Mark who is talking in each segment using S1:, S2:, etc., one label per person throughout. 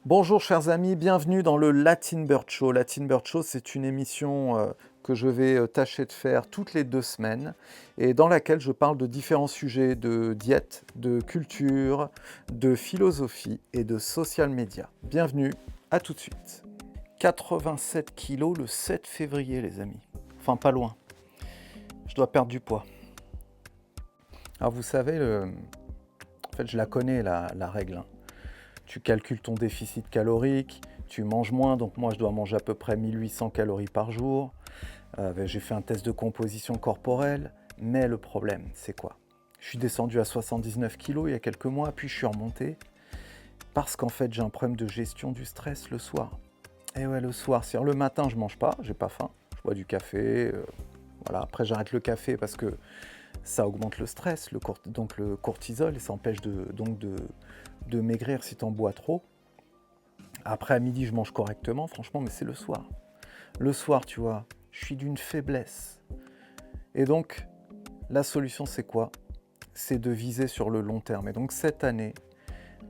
S1: Bonjour chers amis, bienvenue dans le Latin Bird Show. Latin Bird Show, c'est une émission que je vais tâcher de faire toutes les 2 semaines et dans laquelle je parle de différents sujets de diète, de culture, de philosophie et de social media. Bienvenue, à tout de suite. 87 kilos le 7 février les amis, enfin pas loin. Je dois perdre du poids. Alors vous savez, en fait je la connais la règle, hein. Tu calcules ton déficit calorique, tu manges moins, donc moi je dois manger à peu près 1800 calories par jour. J'ai fait un test de composition corporelle, mais le problème, c'est quoi? Je suis descendu à 79 kilos il y a quelques mois, puis je suis remonté parce qu'en fait j'ai un problème de gestion du stress le soir. Et ouais, le soir, c'est-à-dire le matin je mange pas, j'ai pas faim, je bois du café, voilà. Après j'arrête le café parce que ça augmente le stress, donc le cortisol, et ça empêche de maigrir si tu en bois trop. Après, à midi, je mange correctement, franchement, mais c'est le soir. Le soir, tu vois, je suis d'une faiblesse. Et donc, la solution, c'est quoi? C'est de viser sur le long terme. Et donc, cette année,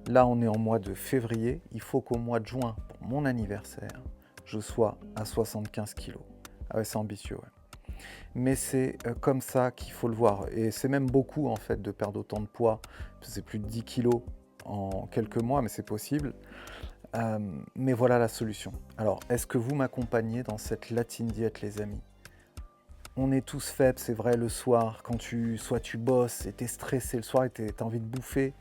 S1: là, on est en mois de février, il faut qu'au mois de juin, pour mon anniversaire, je sois à 75 kilos. Ah ouais, c'est ambitieux, ouais. Mais c'est comme ça qu'il faut le voir. Et c'est même beaucoup, en fait, de perdre autant de poids. C'est plus de 10 kilos en quelques mois, mais c'est possible. Mais voilà la solution. Alors, est-ce que vous m'accompagnez dans cette latine diète, les amis? On est tous faibles, c'est vrai, le soir, quand soit tu bosses et t'es stressé le soir et t'as envie de bouffer.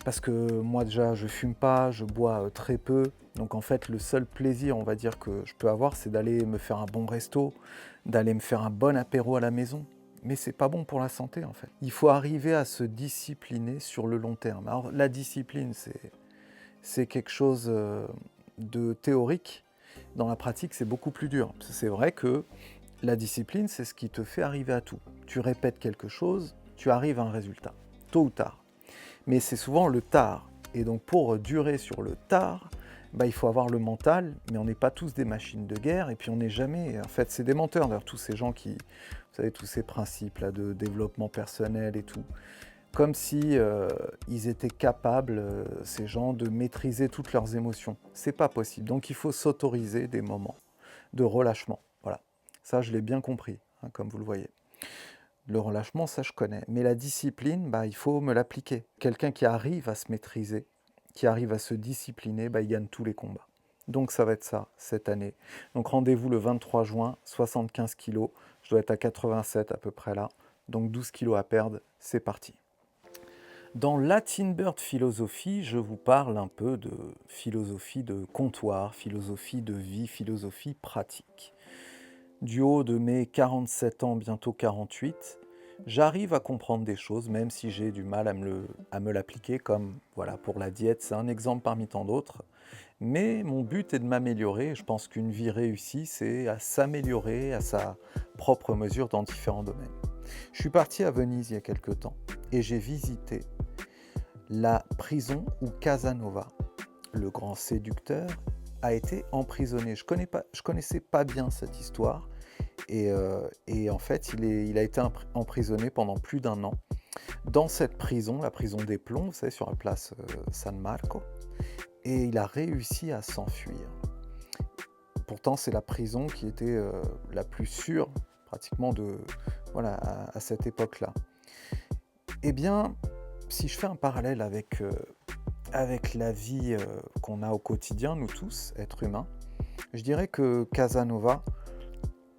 S1: Parce que moi déjà, je fume pas, je bois très peu. Donc en fait, le seul plaisir, on va dire, que je peux avoir, c'est d'aller me faire un bon resto, d'aller me faire un bon apéro à la maison. Mais c'est pas bon pour la santé, en fait. Il faut arriver à se discipliner sur le long terme. Alors la discipline, c'est quelque chose de théorique. Dans la pratique, c'est beaucoup plus dur. C'est vrai que la discipline, c'est ce qui te fait arriver à tout. Tu répètes quelque chose, tu arrives à un résultat, tôt ou tard. Mais c'est souvent le tard. Et donc pour durer sur le tard, il faut avoir le mental, mais on n'est pas tous des machines de guerre, et puis on n'est jamais... En fait, c'est des menteurs, d'ailleurs, tous ces gens qui... Vous savez, tous ces principes là, de développement personnel et tout. Comme si ils étaient capables, ces gens, de maîtriser toutes leurs émotions. C'est pas possible. Donc il faut s'autoriser des moments de relâchement. Voilà. Ça, je l'ai bien compris, hein, comme vous le voyez. Le relâchement, ça, je connais. Mais la discipline, il faut me l'appliquer. Quelqu'un qui arrive à se maîtriser, qui arrive à se discipliner, il gagne tous les combats. Donc ça va être ça, cette année. Donc rendez-vous le 23 juin, 75 kilos. Je dois être à 87 à peu près là. Donc 12 kilos à perdre, c'est parti. Dans Latin Bird Philosophie, je vous parle un peu de philosophie de comptoir, philosophie de vie, philosophie pratique. Du haut de mes 47 ans, bientôt 48, j'arrive à comprendre des choses, même si j'ai du mal à me l'appliquer, comme voilà, pour la diète, c'est un exemple parmi tant d'autres. Mais mon but est de m'améliorer. Je pense qu'une vie réussie, c'est à s'améliorer à sa propre mesure dans différents domaines. Je suis parti à Venise il y a quelque temps et j'ai visité la prison où Casanova, le grand séducteur, a été emprisonné. Je connaissais pas bien cette histoire et en fait, il a été emprisonné pendant plus d'1 an dans cette prison, la prison des Plombs, vous savez, sur la place San Marco, et il a réussi à s'enfuir. Pourtant, c'est la prison qui était la plus sûre, pratiquement, voilà, à cette époque-là. Eh bien, si je fais un parallèle avec la vie qu'on a au quotidien, nous tous, êtres humains, je dirais que Casanova,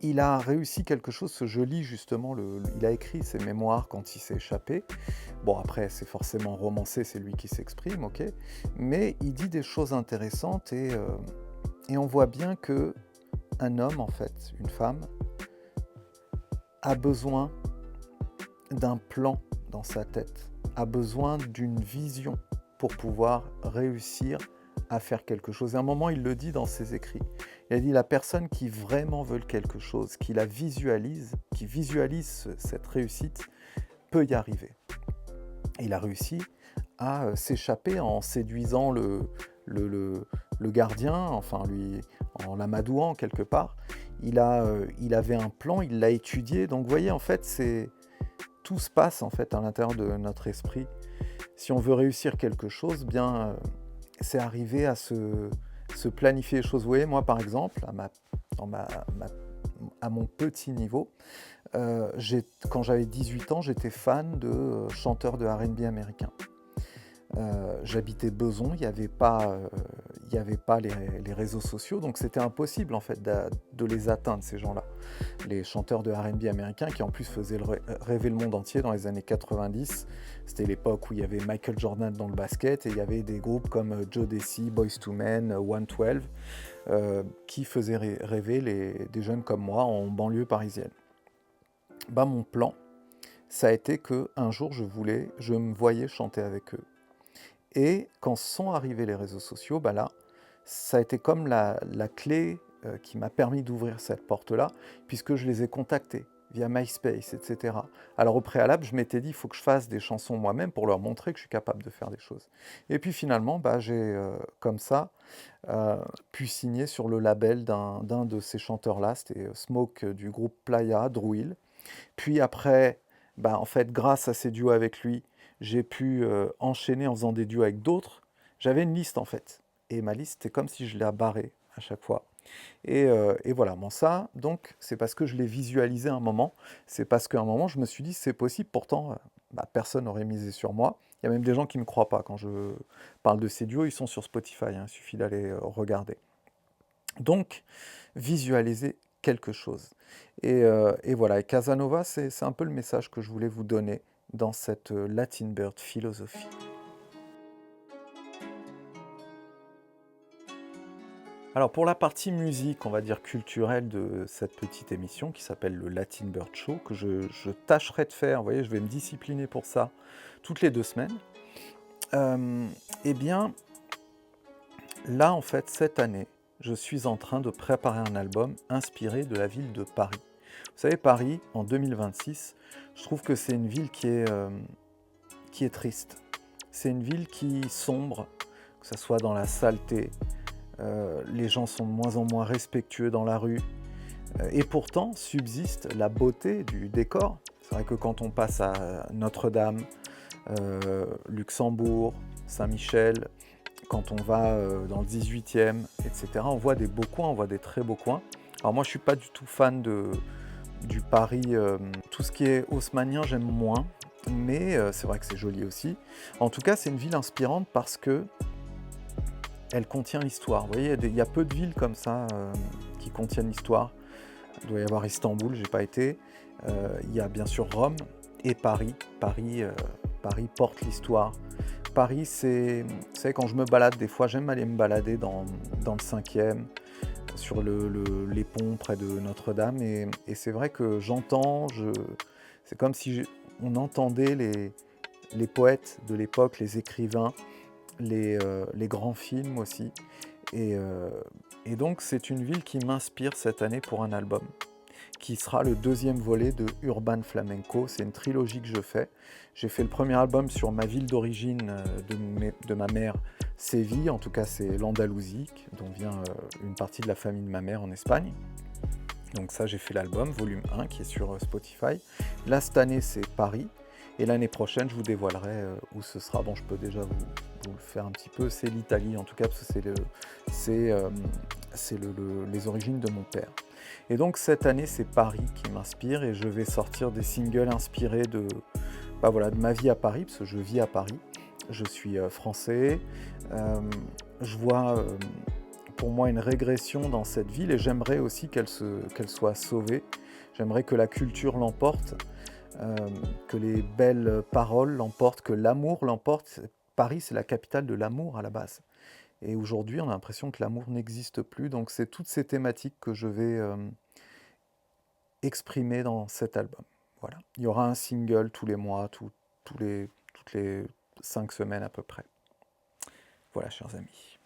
S1: il a réussi quelque chose. Je lis justement, il a écrit ses mémoires quand il s'est échappé. Bon, après, c'est forcément romancé, c'est lui qui s'exprime, ok. Mais il dit des choses intéressantes et on voit bien que un homme, en fait, une femme, a besoin d'un plan dans sa tête, a besoin d'une vision pour pouvoir réussir à faire quelque chose. Et à un moment, il le dit dans ses écrits. Il a dit, la personne qui vraiment veut quelque chose, qui la visualise, qui visualise cette réussite, peut y arriver. Et il a réussi à s'échapper en séduisant le gardien, enfin lui, en l'amadouant quelque part. Il avait un plan, il l'a étudié. Donc vous voyez, en fait, tout se passe en fait à l'intérieur de notre esprit. Si on veut réussir quelque chose, bien c'est arrivé à se planifier les choses. Vous voyez, moi, par exemple, dans à mon petit niveau, quand j'avais 18 ans, j'étais fan de chanteurs de R&B américains. J'habitais Besançon, il y avait pas les réseaux sociaux, donc c'était impossible en fait de les atteindre, ces gens-là. Les chanteurs de R&B américains qui en plus faisaient rêver le monde entier dans les années 90. C'était l'époque où il y avait Michael Jordan dans le basket et il y avait des groupes comme Joe Desi, Boyz II Men, 112 qui faisaient rêver des jeunes comme moi en banlieue parisienne. Mon plan, ça a été qu'un jour je me voyais chanter avec eux. Et quand sont arrivés les réseaux sociaux, là, ça a été comme la clé qui m'a permis d'ouvrir cette porte-là, puisque je les ai contactés via MySpace, etc. Alors au préalable, je m'étais dit, il faut que je fasse des chansons moi-même pour leur montrer que je suis capable de faire des choses. Et puis finalement, j'ai comme ça pu signer sur le label d'un de ces chanteurs-là, c'était Smoke du groupe Playa, Drouil. Puis après, en fait, grâce à ces duos avec lui, j'ai pu enchaîner en faisant des duos avec d'autres. J'avais une liste en fait. Et ma liste, c'était comme si je la barrais à chaque fois. Et voilà, ça, donc, c'est parce que je l'ai visualisé à un moment. C'est parce qu'à un moment, je me suis dit, c'est possible. Pourtant, personne n'aurait misé sur moi. Il y a même des gens qui ne me croient pas. Quand je parle de ces duos, ils sont sur Spotify. Il suffit d'aller regarder. Donc, visualiser quelque chose. Et voilà, et Casanova, c'est un peu le message que je voulais vous donner dans cette Latin Bird philosophie. Alors pour la partie musique, on va dire culturelle de cette petite émission qui s'appelle le Latin Bird Show, que je tâcherai de faire, vous voyez, je vais me discipliner pour ça toutes les 2 semaines. Eh bien, là en fait, cette année, je suis en train de préparer un album inspiré de la ville de Paris. Vous savez, Paris, en 2026, je trouve que c'est une ville qui est triste. C'est une ville qui sombre, que ce soit dans la saleté. Les gens sont de moins en moins respectueux dans la rue. Et pourtant, subsiste la beauté du décor. C'est vrai que quand on passe à Notre-Dame, Luxembourg, Saint-Michel, quand on va dans le 18e, etc., on voit des beaux coins, on voit des très beaux coins. Alors moi, je ne suis pas du tout fan du Paris. Tout ce qui est haussmannien, j'aime moins. Mais c'est vrai que c'est joli aussi. En tout cas, c'est une ville inspirante parce que elle contient l'histoire. Vous voyez, il y a peu de villes comme ça qui contiennent l'histoire. Il doit y avoir Istanbul, j'ai pas été. Il y a bien sûr Rome et Paris. Paris porte l'histoire. Paris, c'est... Vous savez, quand je me balade, des fois, j'aime aller me balader dans le 5e, sur les ponts près de Notre-Dame. Et c'est vrai que j'entends, c'est comme si on entendait les poètes de l'époque, les écrivains, les grands films aussi. Et donc, c'est une ville qui m'inspire cette année pour un album, qui sera le 2e volet de Urban Flamenco. C'est une trilogie que je fais. J'ai fait le premier album sur ma ville d'origine de ma mère, Séville. En tout cas, c'est l'Andalousie, dont vient une partie de la famille de ma mère en Espagne. Donc ça, j'ai fait l'album, volume 1, qui est sur Spotify. Là, cette année, c'est Paris. Et l'année prochaine, je vous dévoilerai où ce sera. Bon, je peux déjà vous le faire un petit peu. C'est l'Italie, en tout cas, parce que c'est les origines de mon père. Et donc, cette année, c'est Paris qui m'inspire. Et je vais sortir des singles inspirés de ma vie à Paris, parce que je vis à Paris. Je suis français. Je vois, pour moi, une régression dans cette ville. Et j'aimerais aussi qu'elle soit sauvée. J'aimerais que la culture l'emporte. Que les belles paroles l'emportent, que l'amour l'emporte. Paris, c'est la capitale de l'amour à la base. Et aujourd'hui, on a l'impression que l'amour n'existe plus. Donc, c'est toutes ces thématiques que je vais exprimer dans cet album. Voilà. Il y aura un single tous les mois, toutes les 5 semaines à peu près. Voilà, chers amis.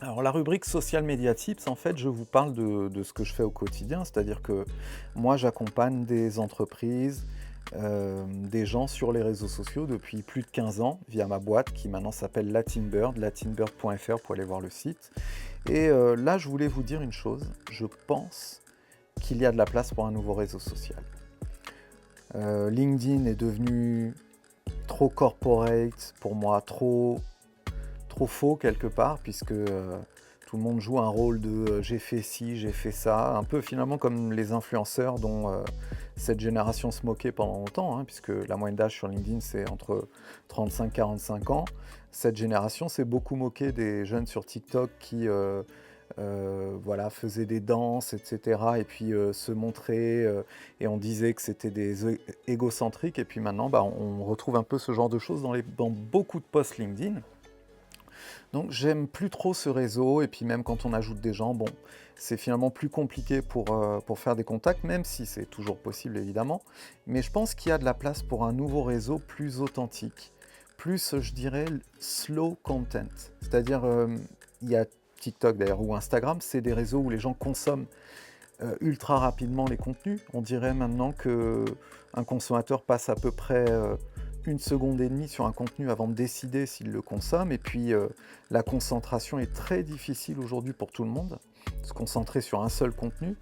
S1: Alors la rubrique Social Media Tips, en fait, je vous parle de ce que je fais au quotidien, c'est-à-dire que moi j'accompagne des entreprises, des gens sur les réseaux sociaux depuis plus de 15 ans via ma boîte qui maintenant s'appelle Latinbird, latinbird.fr pour aller voir le site. Et là, je voulais vous dire une chose, je pense qu'il y a de la place pour un nouveau réseau social. LinkedIn est devenu trop corporate pour moi, trop faux quelque part, puisque tout le monde joue un rôle de j'ai fait ci, j'ai fait ça, un peu finalement comme les influenceurs dont cette génération se moquait pendant longtemps, hein, puisque la moyenne d'âge sur LinkedIn c'est entre 35 et 45 ans. Cette génération s'est beaucoup moquée des jeunes sur TikTok qui voilà, faisaient des danses, etc. Et puis se montraient, et on disait que c'était des égocentriques. Et puis maintenant, bah, on retrouve un peu ce genre de choses dans beaucoup de posts LinkedIn. Donc j'aime plus trop ce réseau, et puis même quand on ajoute des gens, bon, c'est finalement plus compliqué pour faire des contacts, même si c'est toujours possible évidemment. Mais je pense qu'il y a de la place pour un nouveau réseau plus authentique, plus, je dirais, slow content. C'est-à-dire, il y a TikTok d'ailleurs ou Instagram, c'est des réseaux où les gens consomment ultra rapidement les contenus. On dirait maintenant que un consommateur passe à peu près 1 seconde et demie sur un contenu avant de décider s'il le consomme. Et puis la concentration est très difficile aujourd'hui pour tout le monde, se concentrer sur un seul contenu.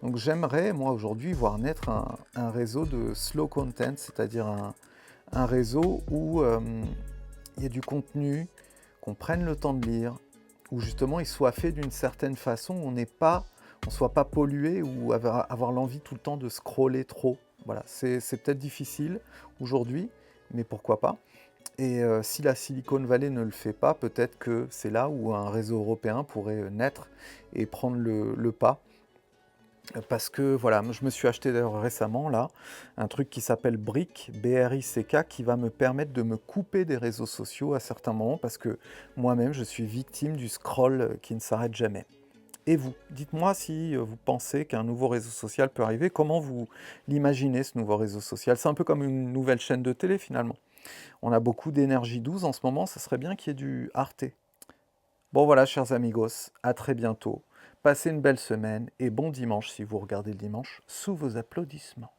S1: Donc j'aimerais, moi aujourd'hui, voir naître un réseau de slow content, c'est-à-dire un réseau où il y a du contenu, qu'on prenne le temps de lire, où justement il soit fait d'une certaine façon, où on ne soit pas pollué ou avoir l'envie tout le temps de scroller trop. Voilà, c'est peut-être difficile aujourd'hui, mais pourquoi pas. Et si la Silicon Valley ne le fait pas, peut-être que c'est là où un réseau européen pourrait naître et prendre le pas. Parce que voilà, je me suis acheté d'ailleurs récemment là un truc qui s'appelle Brick, BRICK, qui va me permettre de me couper des réseaux sociaux à certains moments, parce que moi-même je suis victime du scroll qui ne s'arrête jamais. Et vous, dites-moi si vous pensez qu'un nouveau réseau social peut arriver, comment vous l'imaginez ce nouveau réseau social? C'est un peu comme une nouvelle chaîne de télé finalement. On a beaucoup d'énergie douce en ce moment, ça serait bien qu'il y ait du Arte. Bon voilà, chers amigos, à très bientôt. Passez une belle semaine et bon dimanche si vous regardez le dimanche sous vos applaudissements.